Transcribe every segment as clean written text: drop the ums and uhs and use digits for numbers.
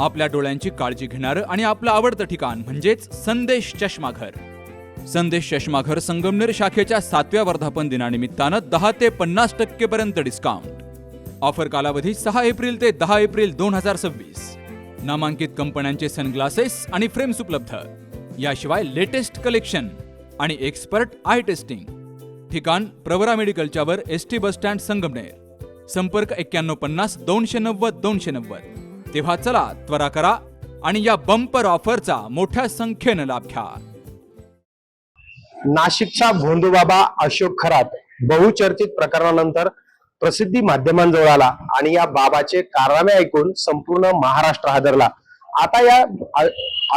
आपल्या डोळ्यांची काळजी घेणारं आणि आपलं आवडतं ठिकाण म्हणजेच संदेश चष्माघर. संदेश चष्माघर संगमनेर शाखेच्या 7व्या वर्धापन दिनानिमित्तानं 10 ते 50% पर्यंत डिस्काउंट. ऑफर कालावधी 6 एप्रिल ते 10 एप्रिल 2026. नामांकित कंपन्यांचे सनग्लासेस आणि फ्रेम्स उपलब्ध. याशिवाय लेटेस्ट कलेक्शन आणि एक्सपर्ट आय टेस्टिंग. ठिकाण प्रवरा मेडिकलच्या वर एसटी बस स्टँड संगमनेर. संपर्क 9150 290 290. तेव्हा चला त्वरा करा आणि या बंपर ऑफरचा मोठ्या संख्येनं लाभ घ्या. नाशिकचा भोंदूबाबा अशोक खरात बहुचर्चित प्रकरणानंतर प्रसिद्धी माध्यमांजवळ आला आणि या बाबाचे कारनामे ऐकून संपूर्ण महाराष्ट्र हादरला. आता या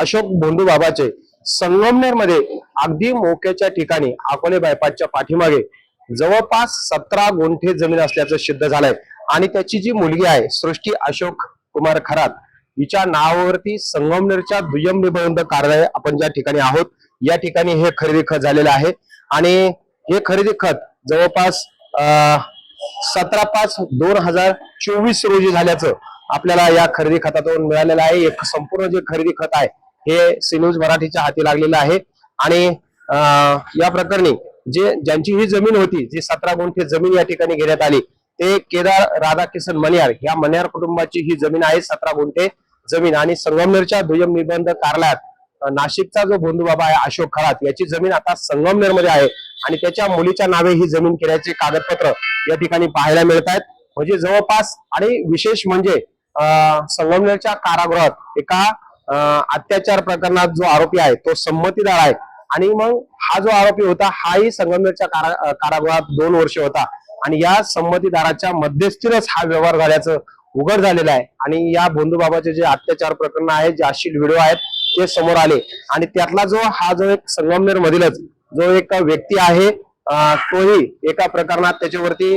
अशोक भोंदूबाबाचे संगमनेर मध्ये अगदी मोक्याच्या ठिकाणी अकोले बायपासच्या पाठीमागे जवळपास 17 गुंठे जमीन असल्याचं सिद्ध झालंय आणि त्याची जी मुलगी आहे सृष्टी अशोक कुमार खरात हिच्या नावावरती संगमनेरच्या दुय्यम निबंध कार्यालय आपण ज्या ठिकाणी आहोत या ठिकाणी हे खरेदी खत झालेलं आहे आणि हे खरेदी खत जवळपास 17/5/2024 रोजी झाल्याचं आपल्याला या खरेदी खतातून मिळालेलं आहे. एक संपूर्ण जे खरेदी खत आहे हे सी न्यूज मराठीच्या हाती लागलेलं आहे आणि या प्रकरणी ज्यांची ही जमीन होती जी 17 गुंठे जमीन या ठिकाणी घेण्यात आली ते केदार राधाकिशन मनियार या मनियार कुटुंबाची ही जमीन आहे. 17 गुंठे जमीन आणि संगमनेरच्या दुय्यम निबंध कार्यालयात नाशिकचा जो भोंदूबाबा आहे अशोक खरात याची जमीन आता संगमनेर मध्ये आहे आणि त्याच्या मुलीच्या नावे ही जमीन केल्याचे कागदपत्र या ठिकाणी पाहायला मिळत आहेत. म्हणजे जवळपास आणि विशेष म्हणजे संगमनेरच्या कारागृहात एका अत्याचार प्रकरणात जो आरोपी आहे तो संमतीदार आहे आणि मग हा जो आरोपी होता हाही संगमनेरच्या कारागृहात 2 वर्ष होता आणि या संमतीदाराच्या मध्यस्थीनच हा व्यवहार झाल्याचं उघड झालेलं आहे. आणि या भोंदूबाबाचे जे अत्याचार प्रकरण आहे जे अश्लील व्हिडिओ आहेत ते समोर आले आणि त्यातला जो एक संगमनेर मधीलच जो एक व्यक्ती आहे तोही एका प्रकरणात त्याच्यावरती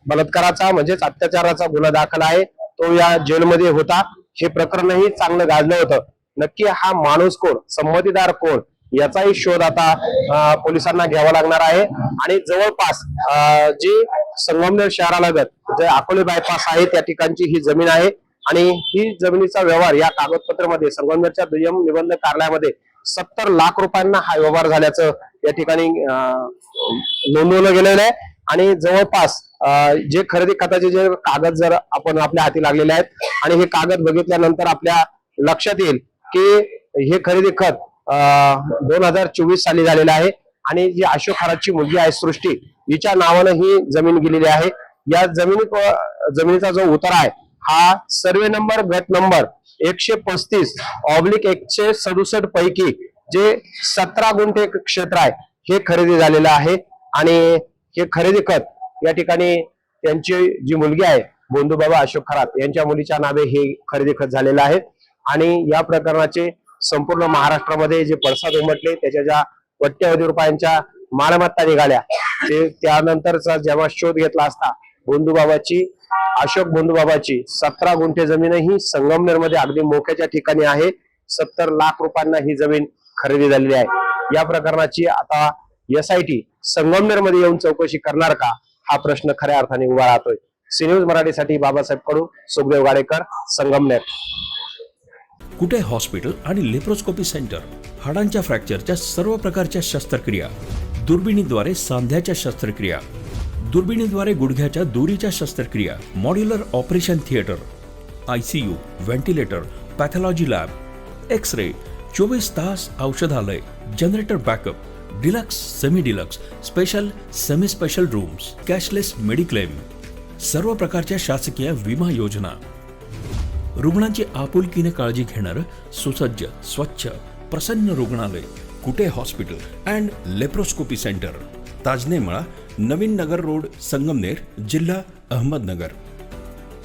बलात्काराचा म्हणजेच अत्याचाराचा गुन्हा दाखल आहे. तो या जेलमध्ये होता. हे प्रकरणही चांगलं गाजलं होतं. नक्की हा माणूस कोण, संमतीदार कोण याचाही शोध आता पोलिसांना घ्यावा लागणार आहे. आणि जवळपास जी संगमनेर शहरालगत जे अकोले बायपास आहे त्या ठिकाणची ही जमीन आहे आणि ही जमिनीचा व्यवहार या कागदपत्रामध्ये संगमनेरच्या दुय्यम निबंध कार्यालयामध्ये 70 लाख रुपयांना हा व्यवहार झाल्याचं या ठिकाणी नोंदवलं गेलेलं आहे. आणि जवळपास जे खरेदी खताचे जे कागद जर आपण आपल्या हाती लागलेले आहेत आणि हे कागद बघितल्यानंतर आपल्या लक्षात येईल की हे खरेदी खत 2024 साली झालेलं आहे आणि जी अशोक खरातची मुलगी आहे सृष्टी हिच्या नावानं ही जमीन गेलेली आहे. या जमिनीचा जो उतारा आहे हा सर्वे नंबर गट नंबर 135/167 पैकी जे 17 गुंठे क्षेत्र आहे हे खरेदी झालेलं आहे आणि हे खरेदी खत या ठिकाणी त्यांची जी मुलगी आहे भोंदूबाबा अशोक खरात यांच्या मुलीच्या नावे हे खरेदी खत झालेलं आहे. आणि या प्रकरणाचे संपूर्ण महाराष्ट्रामध्ये जे पडसाद उमटले त्याच्या ज्या कोट्यवधी रुपयांच्या मालमत्ता निघाल्या ते त्यानंतरचा जेव्हा शोध घेतला असता अशोक भोंदूबाबाची 17 गुंठे जमीनही संगमनेर मध्ये अगदी मोक्याच्या ठिकाणी आहे. 70 लाख रुपयांना ही जमीन खरेदी झालेली आहे. या प्रकरणाची आता SIT संगमनेर मध्ये येऊन चौकशी करणार का हा प्रश्न खऱ्या अर्थाने उभा राहतोय. सी न्यूज मराठीसाठी बाबासाहेब कडू, सुखदेव गाडेकर, संगमनेर. कुठे हॉस्पिटल आणि लेप्रोस्कोपी सेंटर. हाडांच्या फ्रॅक्चरच्या सर्व प्रकारच्या शस्त्रक्रिया, दुर्बिणीद्वारे सांध्याच्या शस्त्रक्रिया, दुर्बिणीद्वारे गुडघ्याच्या दोरीच्या शस्त्रक्रिया, modular operation theatre, ICU, ventilator, pathology lab, x-ray, 24 तास औषधालय, generator backup, deluxe, semi deluxe, special, semi special rooms, cashless mediclaim, सर्व प्रकारच्या शासकीय विमा योजना, रुग्णांची आपुलकीने काळजी घेणारं सुसज्ज, स्वच्छ, प्रसन्न रुग्णालय. Kute hospital and laparoscopy centre, Tajane मळा, नवीन नगर रोड, संगमनेर, जिल्हा अहमदनगर.